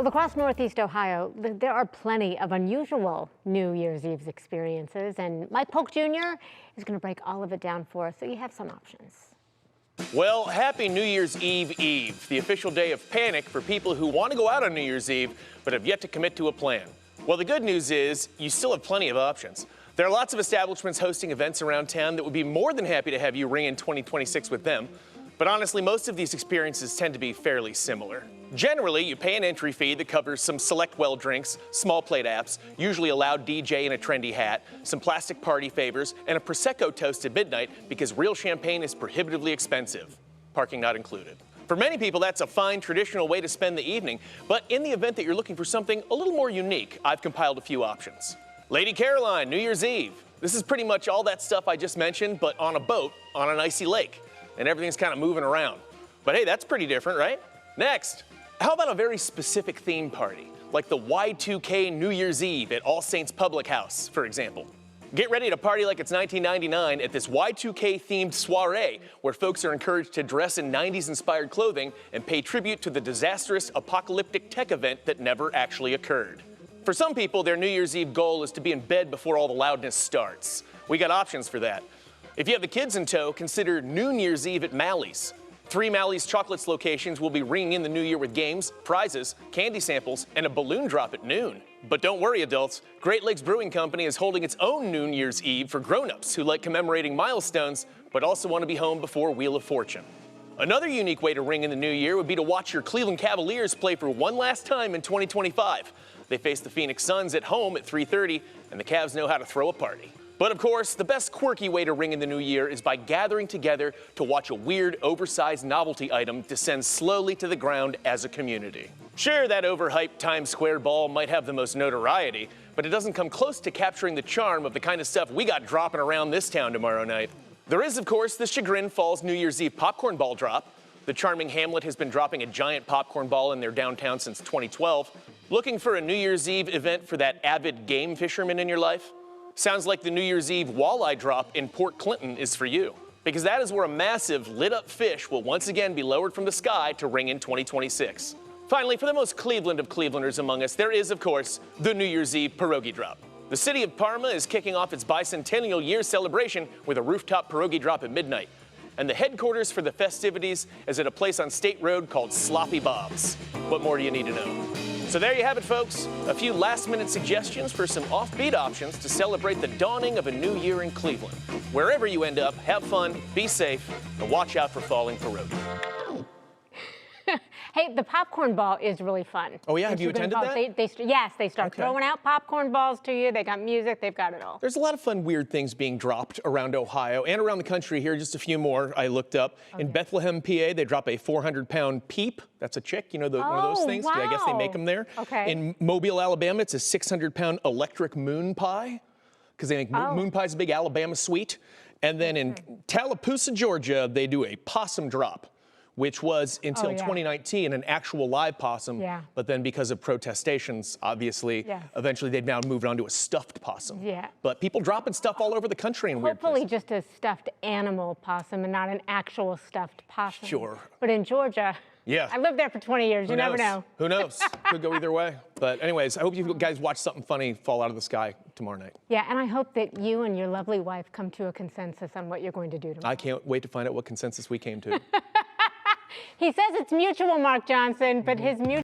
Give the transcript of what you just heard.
Well, across Northeast Ohio, there are plenty of unusual New Year's Eve experiences, and Mike Polk Jr. is going to break all of it down for us, so you have some options. Well, happy New Year's Eve, the official day of panic for people who want to go out on New Year's Eve, but have yet to commit to a plan. Well, the good news is you still have plenty of options. There are lots of establishments hosting events around town that would be more than happy to have you ring in 2026 with them. But honestly, most of these experiences tend to be fairly similar. Generally, you pay an entry fee that covers some select well drinks, small plate apps, usually a loud DJ in a trendy hat, some plastic party favors, and a Prosecco toast at midnight because real champagne is prohibitively expensive, parking not included. For many people, that's a fine traditional way to spend the evening, but in the event that you're looking for something a little more unique, I've compiled a few options. Lady Caroline, New Year's Eve. This is pretty much all that stuff I just mentioned, but on a boat on an icy lake. And everything's kind of moving around. But hey, that's pretty different, right? Next, how about a very specific theme party, like the Y2K New Year's Eve at All Saints Public House, for example? Get ready to party like it's 1999 at this Y2K themed soiree, where folks are encouraged to dress in 90s inspired clothing and pay tribute to the disastrous apocalyptic tech event that never actually occurred. For some people, their New Year's Eve goal is to be in bed before all the loudness starts. We got options for that. If you have the kids in tow, consider New Year's Eve at Mally's. 3 Mally's Chocolates locations will be ringing in the new year with games, prizes, candy samples, and a balloon drop at noon. But don't worry, adults. Great Lakes Brewing Company is holding its own New Year's Eve for grown-ups who like commemorating milestones, but also want to be home before Wheel of Fortune. Another unique way to ring in the new year would be to watch your Cleveland Cavaliers play for one last time in 2025. They face the Phoenix Suns at home at 3:30, and the Cavs know how to throw a party. But of course, the best quirky way to ring in the new year is by gathering together to watch a weird, oversized novelty item descend slowly to the ground as a community. Sure, that overhyped Times Square ball might have the most notoriety, but it doesn't come close to capturing the charm of the kind of stuff we got dropping around this town tomorrow night. There is, of course, the Chagrin Falls New Year's Eve popcorn ball drop. The charming Hamlet has been dropping a giant popcorn ball in their downtown since 2012. Looking for a New Year's Eve event for that avid game fisherman in your life? Sounds like the New Year's Eve walleye drop in Port Clinton is for you, because that is where a massive lit-up fish will once again be lowered from the sky to ring in 2026. Finally, for the most Cleveland of Clevelanders among us, there is, of course, the New Year's Eve pierogi drop. The city of Parma is kicking off its bicentennial year celebration with a rooftop pierogi drop at midnight. And the headquarters for the festivities is at a place on State Road called Sloppy Bob's. What more do you need to know? So there you have it, folks. A few last-minute suggestions for some offbeat options to celebrate the dawning of a new year in Cleveland. Wherever you end up, have fun, be safe, and watch out for falling pierogi. Hey, the popcorn ball is really fun. Oh, yeah? Have you attended that? Yes, they start throwing out popcorn balls to you. They got music. They've got it all. There's a lot of fun, weird things being dropped around Ohio and around the country here. Just a few more I looked up. Okay. In Bethlehem, PA, they drop a 400-pound peep. That's a chick, you know, one of those things. Wow. Yeah, I guess they make them there. Okay. In Mobile, Alabama, it's a 600-pound electric moon pie, because they make moon pie's a big Alabama sweet. And then in Tallapoosa, Georgia, they do a possum drop, which was until 2019 an actual live possum, but then because of protestations, obviously, eventually they've now moved on to a stuffed possum. Yeah. But people dropping stuff all over the country in weird places. Hopefully just a stuffed animal possum and not an actual stuffed possum. Sure. But in Georgia, I lived there for 20 years. You never know. Who knows? Could go either way. But anyways, I hope you guys watch something funny fall out of the sky tomorrow night. Yeah, and I hope that you and your lovely wife come to a consensus on what you're going to do tomorrow. I can't wait to find out what consensus we came to. He says it's mutual, Mark Johnson, but his mutual